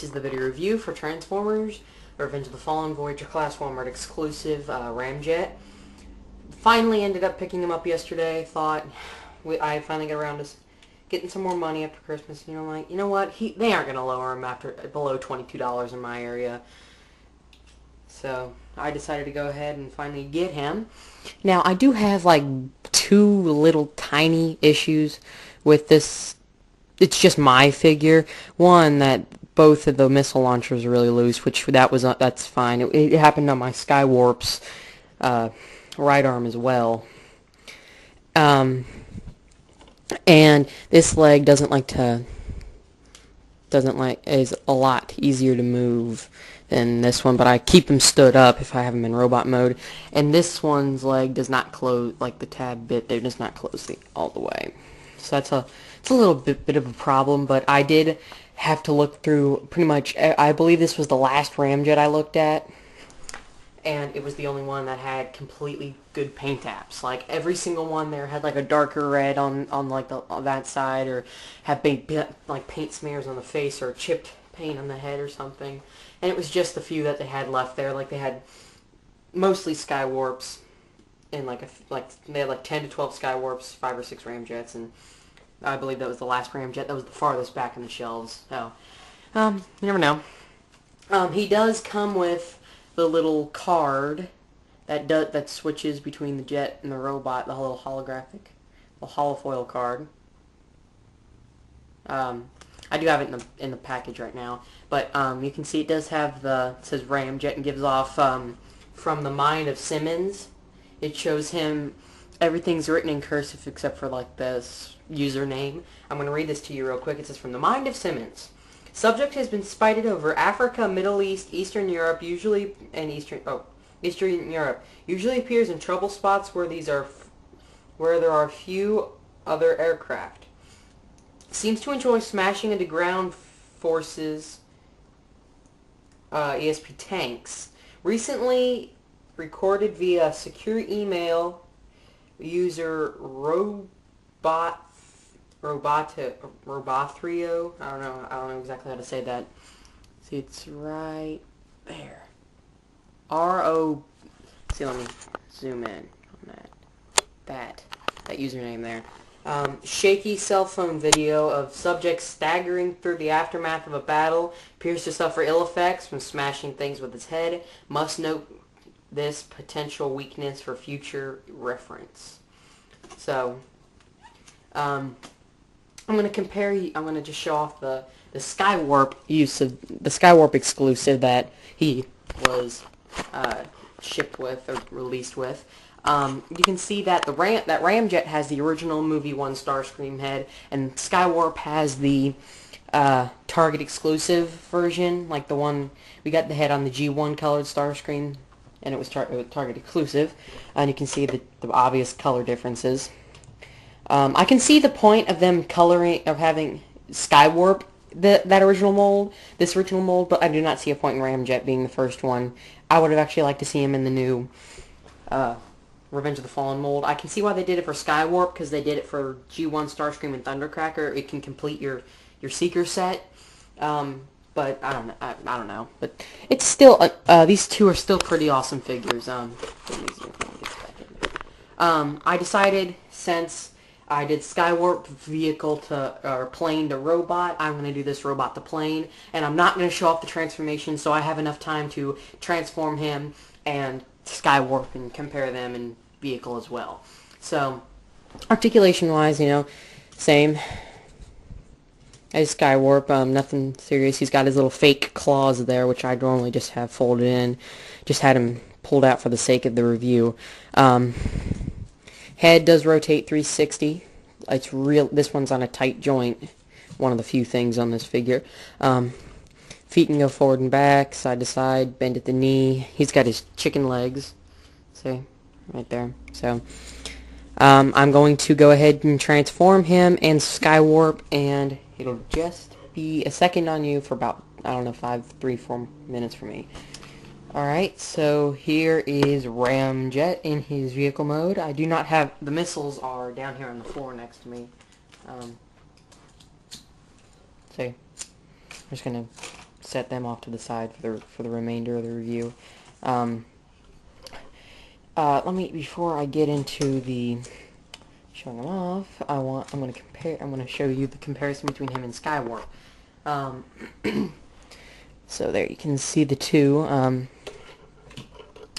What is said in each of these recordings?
this is the video review for Transformers Revenge of the Fallen Voyager class Walmart exclusive Ramjet. Finally ended up picking him up yesterday. Thought I finally got around to getting some more money after Christmas. You know, like, you know what? They aren't going to lower him after below $22 in my area. So I decided to go ahead and finally get him. Now, I do have like two little tiny issues with this. It's just my figure. One, that both of the missile launchers are really loose, which that's fine. It happened on my Skywarp's right arm as well. And this leg is a lot easier to move than this one, but I keep him stood up if I have him in robot mode. And this one's leg does not close, like the tab bit there does not close all the way. So it's a little bit of a problem, but I did have to look through pretty much, I believe this was the last Ramjet I looked at, and it was the only one that had completely good paint apps. Like every single one there had like a darker red on like on that side, or had paint smears on the face, or chipped paint on the head or something. And it was just the few that they had left there. Like they had mostly Skywarps, and they had like 10 to 12 Skywarps, 5 or 6 Ramjets, and I believe that was the last Ramjet that was the farthest back in the shelves. So, you never know. He does come with the little card that switches between the jet and the robot, the little holographic, the holofoil card. I do have it in the package right now, but you can see it does have it says Ramjet, and gives off from the mind of Simmons. It shows him, everything's written in cursive except for like this username. I'm going to read this to you real quick. It says, from the mind of Simmons. Subject has been spited over Africa, Middle East, Eastern Europe, Eastern Europe. Usually appears in trouble spots where there are few other aircraft. Seems to enjoy smashing into ground forces ESP tanks. Recently recorded via secure email user Robothrio. I don't know exactly how to say that. See, it's right there. See, let me zoom in on that username there. Shaky cell phone video of subject staggering through the aftermath of a battle. Appears to suffer ill effects from smashing things with his head. Must note this potential weakness for future reference. So, I'm going to just show off the Skywarp use of the Skywarp exclusive that he was shipped with or released with. You can see that that Ramjet has the original movie 1 Starscream head, and Skywarp has the Target exclusive version, like the one we got the head on the G1 colored Starscream, and it was Target exclusive, and you can see the obvious color differences. I can see the point of them having Skywarp this original mold, but I do not see a point in Ramjet being the first one. I would have actually liked to see him in the new Revenge of the Fallen mold. I can see why they did it for Skywarp, because they did it for G1 Starscream and Thundercracker. It can complete your Seeker set. But I don't know. But it's still these two are still pretty awesome figures. I decided, since I did Skywarp plane to robot, I'm going to do this robot to plane, and I'm not going to show off the transformation, so I have enough time to transform him and Skywarp and compare them in vehicle as well. So, articulation-wise, you know, same as Skywarp, nothing serious. He's got his little fake claws there, which I normally just have folded in. Just had him pulled out for the sake of the review. Head does rotate 360. It's real. This one's on a tight joint. One of the few things on this figure. Feet can go forward and back, side to side, bend at the knee. He's got his chicken legs. See? Right there. So, I'm going to go ahead and transform him and Skywarp, and it'll just be a second on you for about, I don't know, 3-4 minutes for me. Alright, so here is Ramjet in his vehicle mode. I do not have, the missiles are down here on the floor next to me. See, I'm just going to set them off to the side for the remainder of the review. Before I get into the showing them off, I'm gonna show you the comparison between him and Skywarp. So there you can see the two.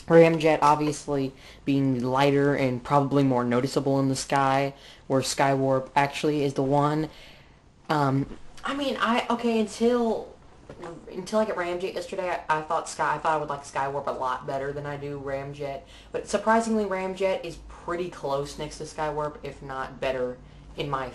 Ramjet obviously being lighter and probably more noticeable in the sky, where Skywarp actually is the one. Until I get Ramjet yesterday, I thought I would like Skywarp a lot better than I do Ramjet. But surprisingly, Ramjet is pretty close next to Skywarp, if not better, in my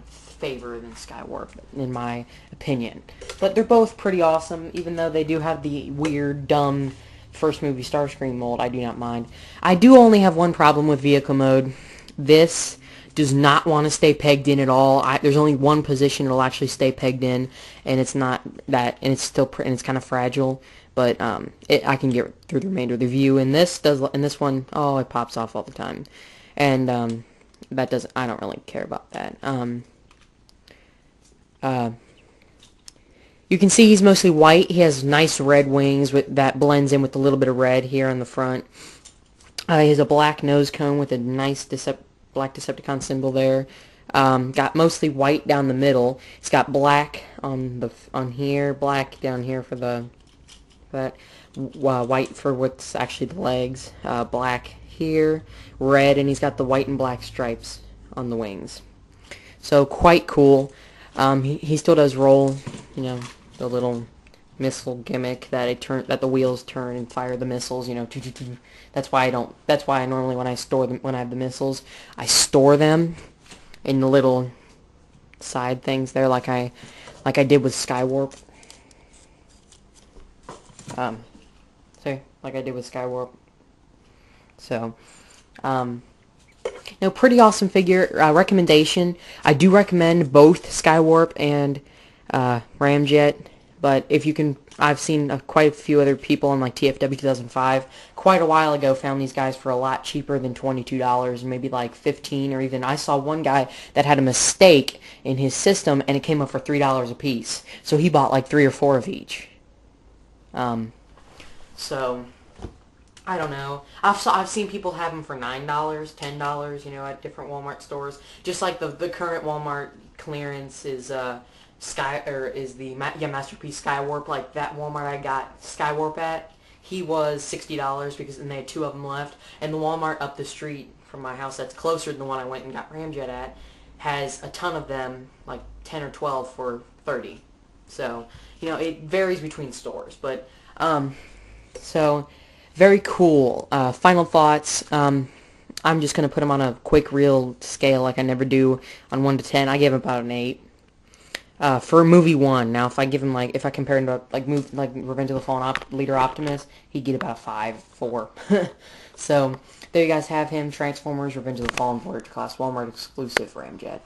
favor than Skywarp, in my opinion. But they're both pretty awesome, even though they do have the weird, dumb first movie Starscream mold. I do not mind. I do only have one problem with vehicle mode. This does not want to stay pegged in at all. There's only one position it'll actually stay pegged in, and it's not that, and it's still and it's kind of fragile. But I can get through the remainder of the view. And this one, oh, it pops off all the time, and that doesn't. I don't really care about that. You can see he's mostly white. He has nice red wings that blends in with a little bit of red here on the front. He has a black nose cone with a nice black Decepticon symbol there. Got mostly white down the middle. It's got black on here, black down here for white for what's actually the legs, black here, red, and he's got the white and black stripes on the wings. So quite cool. He still does roll, the little missile gimmick that the wheels turn and fire the missiles, That's why I normally when I have the missiles, I store them in the little side things there, like I did with Skywarp. Like I did with Skywarp. So, pretty awesome figure. Recommendation. I do recommend both Skywarp and Ramjet, but if you can, I've seen quite a few other people on like TFW 2005 quite a while ago found these guys for a lot cheaper than $22, maybe like $15, or even I saw one guy that had a mistake in his system and it came up for $3 a piece, so he bought like 3 or 4 of each. So I don't know. I've seen people have them for $9, $10, at different Walmart stores. Just like the current Walmart clearance is Masterpiece Skywarp. Like that Walmart I got Skywarp at, he was $60 and they had 2 of them left. And the Walmart up the street from my house that's closer than the one I went and got Ramjet at has a ton of them, like 10 or 12 for $30. So it varies between stores, but so. Very cool. Final thoughts. I'm just going to put them on a quick real scale like I never do on 1 to 10. I give him about an 8. For movie 1. Now, if I compare him to like Revenge of the Fallen Leader Optimus, he'd get about a 5, 4. So, there you guys have him. Transformers, Revenge of the Fallen Voyager class Walmart exclusive Ramjet.